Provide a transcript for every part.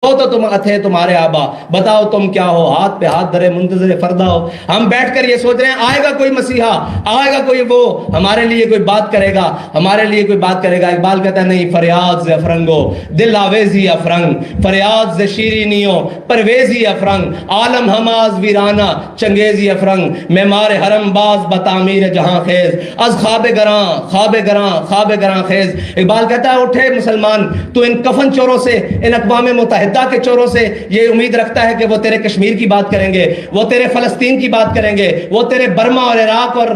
تو تم تھے تمہارے آبا، بتاؤ تم کیا ہو، ہاتھ پہ ہاتھ دھرے منتظر فردا ہو. ہم بیٹھ کر یہ سوچ رہے ہیں آئے گا کوئی مسیحا، آئے گا کوئی وہ ہمارے لیے کوئی بات کرے گا، ہمارے لیے کوئی بات کرے گا. اقبال کہتا ہے نہیں، فریاد ز افرنگو دل آویزی افرنگ، فریاد ز شیرینیوں پرویزی افرنگ، عالم ہماز ویرانہ چنگیزی افرنگ، معمار حرم باز بتعمیر جہاں خیز، از خواب گراں خواب گراں خواب گراں خیز. اقبال کہتا ہے اٹھے مسلمان، تو ان کفن چوروں سے، ان اقوام متحدہ کے چوروں سے یہ امید رکھتا ہے کہ وہ تیرے کشمیر کی بات کریں گے، وہ تیرے فلسطین کی بات کریں گے، وہ تیرے برما اور عراق اور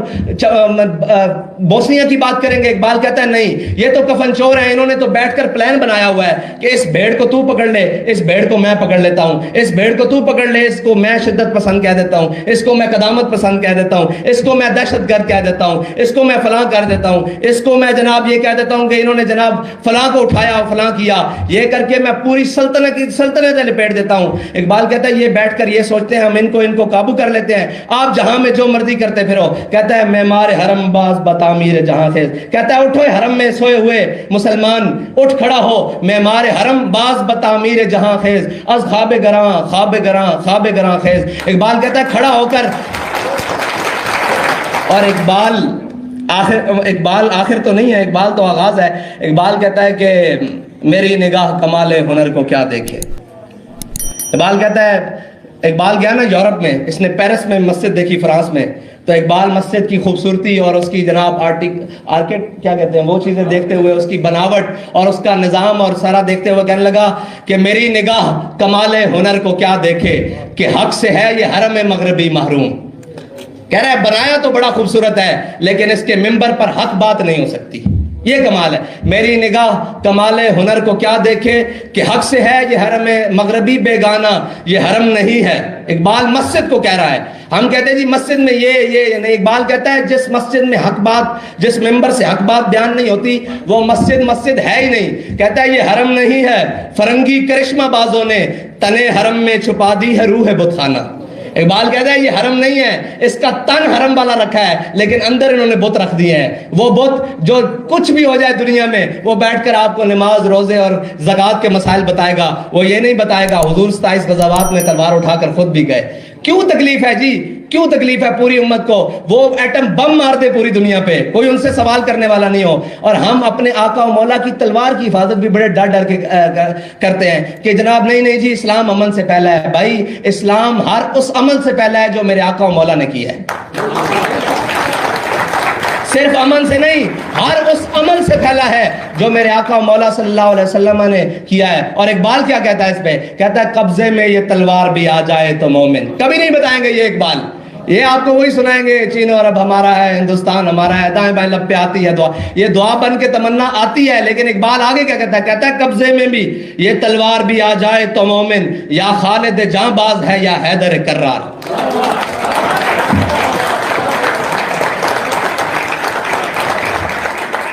بوسنیا کی بات کریں گے. اقبال کہتا ہے نہیں، یہ تو کفن چور ہیں، انہوں نے تو بیٹھ کر پلان بنایا ہوا ہے کہ اس بھیڑ کو تو پکڑ لے، اس بھیڑ کو میں پکڑ لیتا ہوں، اس بھیڑ کو تو پکڑ لے، اس کو میں شدت پسند کہہ دیتا ہوں، اس کو میں قدامت پسند کہہ دیتا ہوں، اس کو میں دہشت گرد کہہ دیتا ہوں، اس کو میں فلاں کر دیتا ہوں، اس کو میں جناب یہ کہہ دیتا ہوں کہ انہوں نے جناب فلاں کو اٹھایا فلاں کیا، یہ کر کے میں پوری سلطنت لپیٹ دیتا ہوں. اقبال کہتا ہے یہ بیٹھ کر یہ سوچتے ہیں ہم ان کو قابو کر لیتے ہیں، آپ جہاں میں جو مرضی کرتے پھرو. کہتا ہے معمار حرم باز بتعمیر جہاں خیز، کہتا ہے اٹھو حرم میں سوئے ہوئے مسلمان، اٹھ کھڑا ہو، معمار حرم باز بتعمیر جہاں خیز، از خواب گراں خواب گراں خواب گراں خیز. اقبال کہتا ہے کھڑا ہو کر، اور اقبال آخر تو نہیں ہے، اقبال تو آغاز ہے. اقبال کہتا ہے کہ میری نگاہ کمال ہنر کو کیا دیکھے. اقبال کہتا ہے، اقبال گیا نا یورپ میں، اس نے پیرس میں مسجد دیکھی فرانس میں، تو اقبال مسجد کی خوبصورتی اور اس کی جناب آرکٹ کیا کہتے ہیں وہ چیزیں دیکھتے ہوئے، اس کی بناوٹ اور اس کا نظام اور سارا دیکھتے ہوئے کہنے لگا کہ میری نگاہ کمال ہنر کو کیا دیکھے کہ حق سے ہے یہ حرم مغربی محروم. کہہ رہا ہے بنایا تو بڑا خوبصورت ہے لیکن اس کے ممبر پر حق بات نہیں ہو سکتی. یہ کمال ہے، میری نگاہ کمال ہنر کو کیا دیکھے کہ حق سے ہے یہ حرم مغربی بیگانہ، یہ حرم نہیں ہے. اقبال مسجد کو کہہ رہا ہے. ہم کہتے ہیں جی مسجد میں یہ نہیں. اقبال کہتا ہے جس مسجد میں حق بات، جس ممبر سے حق بات بیان نہیں ہوتی وہ مسجد ہے ہی نہیں. کہتا ہے یہ حرم نہیں ہے، فرنگی کرشمہ بازوں نے تنے حرم میں چھپا دی ہے روح بت خانہ. اقبال کہتا ہے یہ حرم نہیں ہے، اس کا تن حرم والا رکھا ہے لیکن اندر انہوں نے بت رکھ دیے ہیں. وہ بت جو کچھ بھی ہو جائے دنیا میں وہ بیٹھ کر آپ کو نماز روزے اور زکوٰۃ کے مسائل بتائے گا، وہ یہ نہیں بتائے گا حضور 27 غزوات میں تلوار اٹھا کر خود بھی گئے. کیوں تکلیف ہے جی، کیوں تکلیف ہے پوری امت کو؟ وہ ایٹم بم مار دے پوری دنیا پہ، کوئی ان سے سوال کرنے والا نہیں ہو، اور ہم اپنے آقا و مولا کی تلوار کی حفاظت بھی بڑے ڈر کے کرتے ہیں کہ جناب نہیں جی اسلام امن سے پہلا ہے. بھائی اسلام ہر اس عمل سے پہلا ہے جو میرے آقا و مولا نے کیا ہے. صرف امن سے نہیں، ہر اس عمل سے پھیلا ہے جو میرے آقا و مولا صلی اللہ علیہ وسلم نے کیا ہے. اور اقبال کیا کہتا ہے اس پہ؟ کہتا ہے قبضے میں یہ تلوار بھی آ جائے تو مومن. کبھی نہیں بتائیں گے یہ اقبال، یہ آپ کو وہی سنائیں گے چین اور اب ہمارا ہے، ہندوستان ہمارا ہے، دائیں بائیں لب پہ آتی ہے دعا، یہ دعا بن کے تمنا آتی ہے. لیکن اقبال آگے کیا کہتا ہے؟ کہتا ہے قبضے میں بھی یہ تلوار بھی آ جائے تو مومن، یا خالد جاں باز ہے یا حیدر کرار.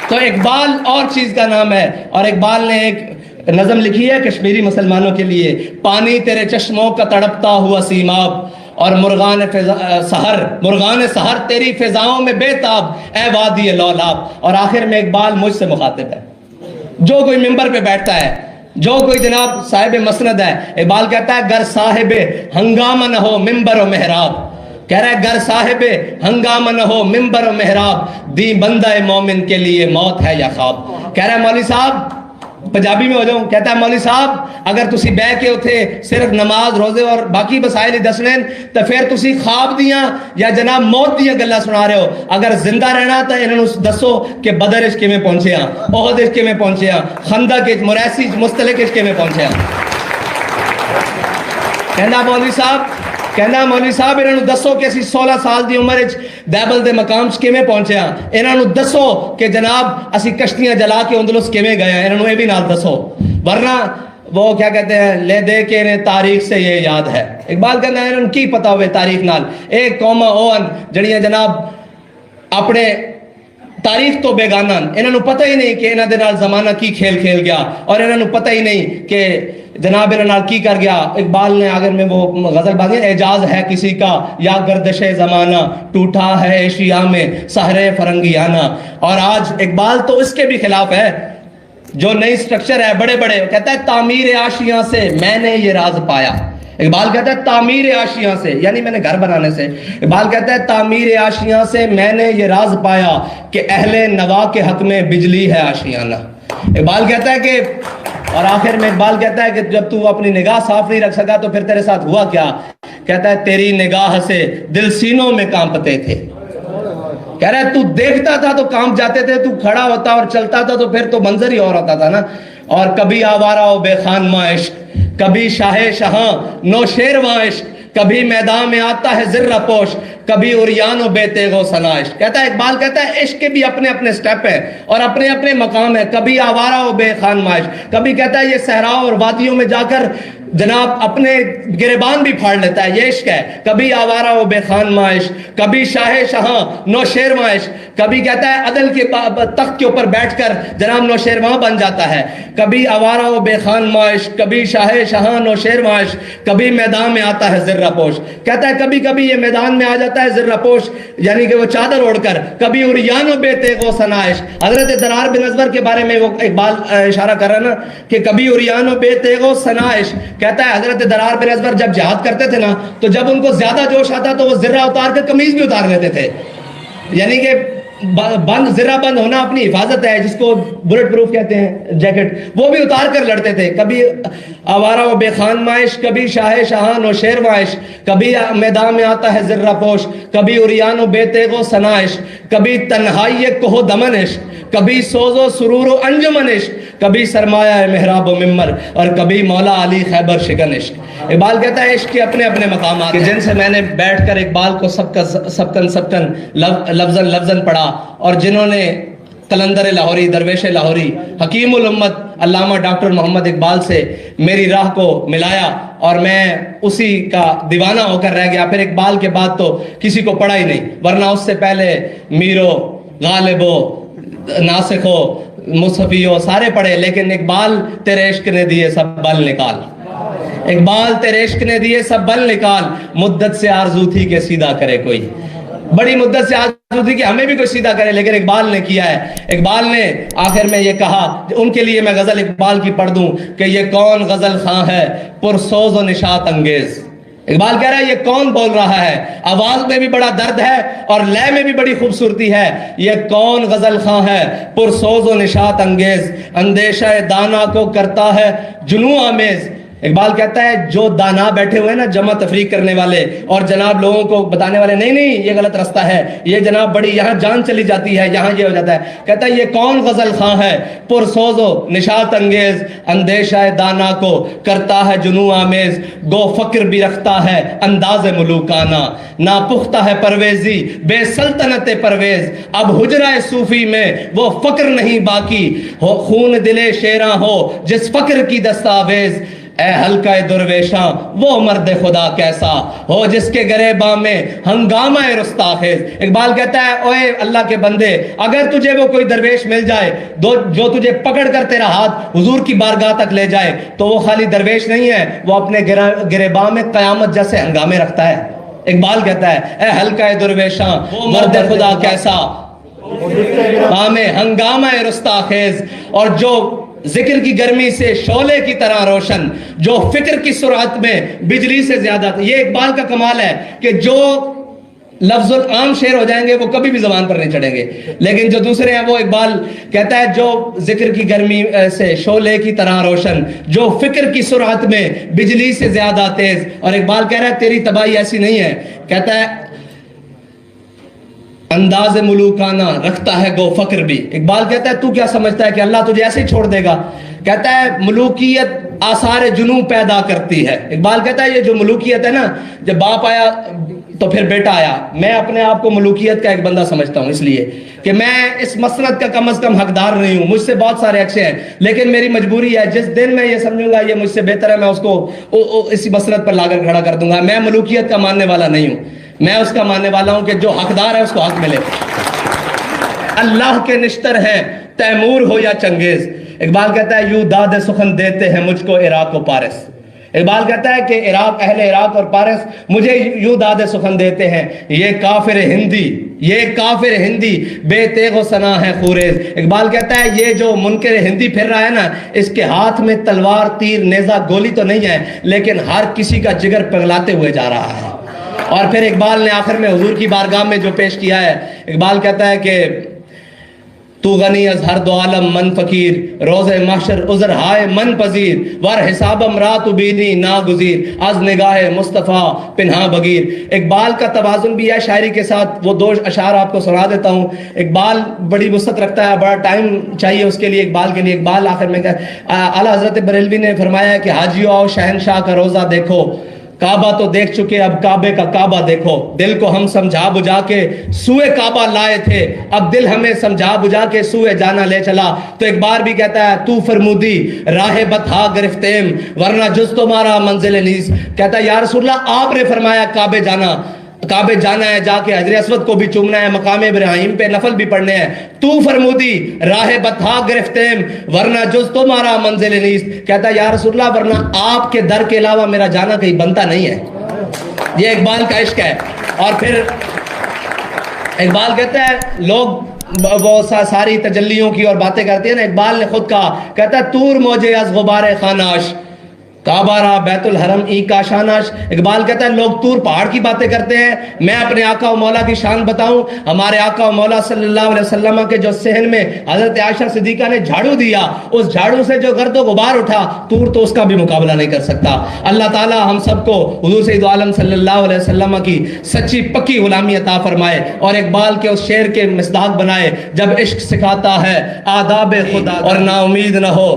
تو اقبال اور چیز کا نام ہے. اور اقبال نے ایک نظم لکھی ہے کشمیری مسلمانوں کے لیے، پانی تیرے چشموں کا تڑپتا ہوا سیماب، اور مرغان سحر تیری فضاؤں میں بے تاب، اے وادی لولاب. اور آخر میں اقبال مجھ سے مخاطب ہے، جو کوئی ممبر پہ بیٹھتا ہے، جو کوئی جناب صاحب مسند ہے. اقبال کہتا ہے گر صاحب ہنگامہ نہ ہو ممبر و محراب. کہہ رہا ہے گر صاحب ہنگامہ نہ ہو ممبر و محراب، دی بندہ مومن کے لیے موت ہے یا خواب. کہہ رہا ہے مولوی صاحب، پنجابی میں ہو جاؤں، کہتا ہے مولوی صاحب اگر تسی بہ کے اتھے صرف نماز روزے اور باقی مسائل ہی دسنے تو پھر تسی خواب دیاں یا جناب موت دیاں گلاں سنا رہے ہو. اگر زندہ رہنا تو انہوں دسو کہ بدر اچ کیویں پہنچے ہاں، احد اچ کیویں پہنچے ہاں، خندق اچ، مریسی اچ، مستلق اچ کیویں پہنچے ہاں. کہنا مولوی صاحب انہوں دسو کہ اسی 16 سال دی عمر اچ بیبل دے مقام چ کیویں پہنچے ہاں. انہوں دسو کہ جناب اسی کشتیاں جلا کے اندلس کیویں گئے ہیں، انہوں یہ بھی نال دسو. ورنہ وہ کیا کہتے ہیں لے دے کے انہیں تاریخ سے یہ یاد ہے. اقبال کہنا ہے انہوں کی پتا ہوئے تاریخ نال. ایک قوما اوان جڑیاں جناب اپنے تاریخ تو بیگانہ، انہوں پتہ ہی نہیں کہ انہوں دے نال زمانہ کی کھیل گیا، اور انہوں پتہ ہی نہیں کہ جناب انہوں کی کر گیا. اقبال نے اگر میں وہ غزل باغی اعجاز ہے کسی کا یا گردش زمانہ، ٹوٹا ہے ایشیا میں سحر فرنگیانہ. اور آج اقبال تو اس کے بھی خلاف ہے. جو نئی سٹرکچر ہے بڑے بڑے، کہتا ہے تعمیر آشیاں سے میں نے یہ راز پایا. اقبال کہتا ہے تعمیر آشیاں سے، یعنی میں نے گھر بنانے سے. اقبال کہتا ہے تعمیر آشیاں سے میں نے یہ راز پایا کہ اہل نوا کے حق میں بجلی ہے آشیانہ. اقبال کہتا ہے کہ، اور آخر میں اقبال کہتا ہے کہ جب تو اپنی نگاہ صاف نہیں رکھ سکا تو پھر تیرے ساتھ ہوا کیا؟ کہتا ہے تیری نگاہ سے دل سینوں میں کانپتے تھے. کہہ رہا ہے تو دیکھتا تھا تو کانپ جاتے تھے، تو کھڑا ہوتا اور چلتا تھا تو پھر تو منظر ہی اور ہوتا تھا نا. اور کبھی آوارہ و بے خانماں عشق، کبھی شاہ شہاں نوشیرواں عشق، کبھی میدان میں آتا ہے زرہ پوش، کبھی اریان و بے تیغ و ثنا عشق. کہتا ہے اقبال کہتا ہے عشق کے بھی اپنے اپنے سٹیپ ہیں اور اپنے اپنے مقام ہیں. کبھی آوارہ و بے خانماں عشق، کبھی کہتا ہے یہ صحراؤں اور وادیوں میں جا کر جناب اپنے گریبان بھی پھاڑ لیتا ہے، یہ عشق ہے. کبھی آوارہ و بے خانماں عشق، کبھی شاہ شہاں نوشیرواں عشق، کبھی کہتا ہے عدل کے تخت کے اوپر بیٹھ کر جناب نوشیرواں بن جاتا ہے. کبھی آوارہ و بے خانماں عشق، کبھی شاہ شہاں نوشیرواں عشق، کبھی میدان میں آتا ہے زرہ پوش. کہتا ہے کبھی کبھی یہ میدان میں آ جاتا ہے زرہ پوش، یعنی کہ وہ چادر اوڑھ کر. کبھی اریان و بے تیغ و ثنا عشق. حضرت درار بن ازور کے بارے میں وہ اقبال اشارہ کر رہا ہے نا کہ کبھی اریان و بے تیغ و ثنا عشق. کہتا ہے حضرت درار بن ازور جب جہاد کرتے تھے نا تو جب ان کو زیادہ جوش آتا تو وہ زرہ اتار کر قمیض بھی اتار لیتے تھے. یعنی کہ بند زرہ بند ہونا اپنی حفاظت ہے، جس کو بلٹ پروف کہتے ہیں جیکٹ، وہ بھی اتار کر لڑتے تھے. کبھی آوارہ و بے خانماں عشق، کبھی شاہ شہاں نوشیرواں عشق، کبھی میدان میں آتا ہے زرہ پوش، کبھی اریان و بے تیغ و ثنا عشق، کبھی تنہائی کوہ دمن عشق، کبھی سوز و سرور و انجمن عشق، کبھی سرمایہ محراب و ممبر، اور کبھی مولا علی خیبر شکن عشق. اقبال کہتا ہے عشق کے اپنے اپنے مقامات جن سے میں نے بیٹھ کر اقبال کو سبکن لفظاً لفظاً پڑھا، اور جنہوں نے قلندر لاہوری، درویش لاہوری، حکیم الامت علامہ ڈاکٹر محمد اقبال سے میری راہ کو ملایا اور میں اسی کا دیوانہ ہو کر رہ گیا. پھر اقبال کے بعد تو کسی کو پڑھا ہی نہیں، ورنہ اس سے پہلے میرو، غالبو، ناسخو، مصحفیو سارے پڑھے، لیکن اقبال تیرے عشق نے دیے سب بل نکال. اقبال تیرے عشق نے دیے سب بل نکال، مدت سے آرزو تھی کہ سیدھا کرے کوئی. بڑی مدت سے آرزو تھی کہ ہمیں بھی کوئی سیدھا کرے، لیکن اقبال نے کیا ہے. اقبال نے آخر میں یہ کہا، ان کے لیے میں غزل اقبال کی پڑھ دوں کہ یہ کون غزل خواں ہے پرسوز و نشاط انگیز. اقبال کہہ رہا ہے یہ کون بول رہا ہے، آواز میں بھی بڑا درد ہے اور لے میں بھی بڑی خوبصورتی ہے. یہ کون غزل خواں ہے پرسوز و نشاط انگیز، اندیشہ دانا کو کرتا ہے جنوں آمیز. اقبال کہتا ہے جو دانا بیٹھے ہوئے ہیں نا، جمع تفریق کرنے والے اور جناب لوگوں کو بتانے والے، نہیں نہیں یہ غلط رستہ ہے، یہ جناب بڑی یہاں جان چلی جاتی ہے، یہاں یہ ہو جاتا ہے. کہتا ہے یہ کون غزل خواں ہے پرسوز و نشاط انگیز، اندیشہ دانا کو کرتا ہے جنوں آمیز. گو فکر بھی رکھتا ہے انداز ملوکانہ، ناپختہ ہے پرویزی بے سلطنت پرویز. اب حجرہ صوفی میں وہ فکر نہیں باقی، خون دل شیراں ہو جس فکر کی دستاویز. اے حلقہ درویشاں وہ مرد خدا کیسا ہو جس کے گریباں میں ہنگامہ رستاخیز. اقبال کہتا ہے اوے اللہ کے بندے، اگر تجھے وہ کوئی درویش مل جائے جو تجھے پکڑ کر تیرا ہاتھ حضور کی بارگاہ تک لے جائے تو وہ خالی درویش نہیں ہے، وہ اپنے گریباں میں قیامت جیسے ہنگامے رکھتا ہے. اقبال کہتا ہے اے حلقہ درویشاں وہ مرد خدا کیسا میں ہنگامہ رستاخیز، اور جو ذکر کی گرمی سے شعلے کی طرح روشن، جو فکر کی سرعت میں بجلی سے زیادہ. یہ اقبال کا کمال ہے کہ جو لفظ عام شعر ہو جائیں گے وہ کبھی بھی زبان پر نہیں چڑھیں گے، لیکن جو دوسرے ہیں وہ اقبال کہتا ہے جو ذکر کی گرمی سے شعلے کی طرح روشن، جو فکر کی سرعت میں بجلی سے زیادہ تیز. اور اقبال کہہ رہا ہے تیری تباہی ایسی نہیں ہے، کہتا ہے انداز ملوکانہ رکھتا ہے گو فکر بھی. اقبال کہتا ہے تو کیا سمجھتا ہے کہ اللہ تجھے ایسے ہی چھوڑ دے گا؟ کہتا ہے ملوکیت آثار جنوں پیدا کرتی ہے. اقبال کہتا ہے یہ جو ملوکیت ہے نا، جب باپ آیا تو پھر بیٹا آیا. میں اپنے آپ کو ملوکیت کا ایک بندہ سمجھتا ہوں، اس لیے کہ میں اس مسند کا کم از کم حقدار نہیں ہوں. مجھ سے بہت سارے اچھے ہیں، لیکن میری مجبوری ہے جس دن میں یہ سمجھوں گا یہ مجھ سے بہتر ہے، میں اس کو اسی مسند پر لا کر کھڑا کر دوں گا. میں ملوکیت کا ماننے والا نہیں ہوں، میں اس کا ماننے والا ہوں کہ جو حقدار ہے اس کو حق ملے. اللہ کے نشتر ہیں تیمور ہو یا چنگیز. اقبال کہتا ہے یوں داد سخن دیتے ہیں مجھ کو عراق و پارس. اقبال کہتا ہے کہ اہل عراق اور پارس مجھے یوں داد سخن دیتے ہیں، یہ کافر ہندی بے تیغ و ثنا ہے خوریز۔ اقبال کہتا ہے یہ جو منکر ہندی پھر رہا ہے نا، اس کے ہاتھ میں تلوار، تیر، نیزہ، گولی تو نہیں ہے، لیکن ہر کسی کا جگر پگلاتے ہوئے جا رہا ہے۔ اور پھر اقبال نے آخر میں حضور کی بارگاہ میں جو پیش کیا ہے، اقبال کہتا ہے کہ تو غنی از ہر دو عالم من فقیر، روز محشر عذر ہائے من پذیر، ور حسابم رات بینی ناگزیر، از نگاہ مصطفیٰ پنہا بگیر۔ اقبال کا توازن بھی ہے شاعری کے ساتھ، وہ 2 اشعار آپ کو سنا دیتا ہوں۔ اقبال بڑی وسعت رکھتا ہے، بڑا ٹائم چاہیے اس کے لیے اقبال کے لیے۔ اقبال آخر میں اعلیٰ حضرت بریلوی نے فرمایا کہ حاجیو آؤ شہنشاہ کا روزہ دیکھو، کعبہ تو دیکھ چکے اب کعبے کا کعبہ دیکھو، دل کو ہم سمجھا بجھا کے سوئے کعبہ لائے تھے، اب دل ہمیں سمجھا بجھا کے سوئے جانا لے چلا۔ تو ایک بار بھی کہتا ہے تو فرمودی راہ بتہا گرفتیم ورنہ جز تمہارا منزل نیز، کہتا ہے یا رسول اللہ آپ نے فرمایا کعبے جانا ہے، جا کے حجر اسود کو بھی چومنا ہے، مقام ابراہیم پہ نفل بھی پڑھنے ہیں، تو فرمودی راہ بتہا گرفتیم ورنہ جز تمہارا منزل نیست، کہتا ہے یا رسول اللہ ورنہ آپ کے در کے علاوہ میرا جانا کہیں بنتا نہیں ہے۔ یہ اقبال کا عشق ہے۔ اور پھر اقبال کہتا ہے لوگ وہ ساری تجلیوں کی اور باتیں کرتے ہیں نا، اقبال نے خود کہا، کہتا ہے تور موجے از غبار خاناش کعبہ را بیت الحرم ای کاشاناش۔ اقبال کہتا ہے لوگ طور پہاڑ کی باتیں کرتے ہیں، میں اپنے آقا و مولا کی شان بتاؤں۔ ہمارے آقا و مولا صلی اللہ علیہ وسلم کے جو صحن میں حضرت عائشہ صدیقہ نے جھاڑو دیا، اس جھاڑو سے جو گرد و غبار اٹھا، طور تو اس کا بھی مقابلہ نہیں کر سکتا۔ اللہ تعالی ہم سب کو حضور سید عالم صلی اللہ علیہ وسلم کی سچی پکی غلامی عطا فرمائے، اور اقبال کے اس شعر کے مصداق بنائے، جب عشق سکھاتا ہے آداب خدا اور نا امید نہ ہو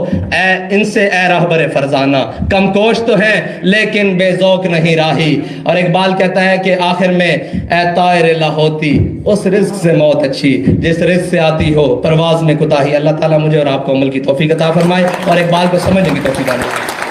ان سے اے رہبر فرزانہ، کم کوش تو ہیں لیکن بے ذوق نہیں راہی۔ اور اقبال کہتا ہے کہ آخر میں اے طائر لاہوتی اس رزق سے موت اچھی جس رزق سے آتی ہو پرواز میں کوتاہی۔ اللہ تعالیٰ مجھے اور آپ کو عمل کی توفیق عطا فرمائے اور اقبال کو سمجھنے کی توفیق عطا فرمائے۔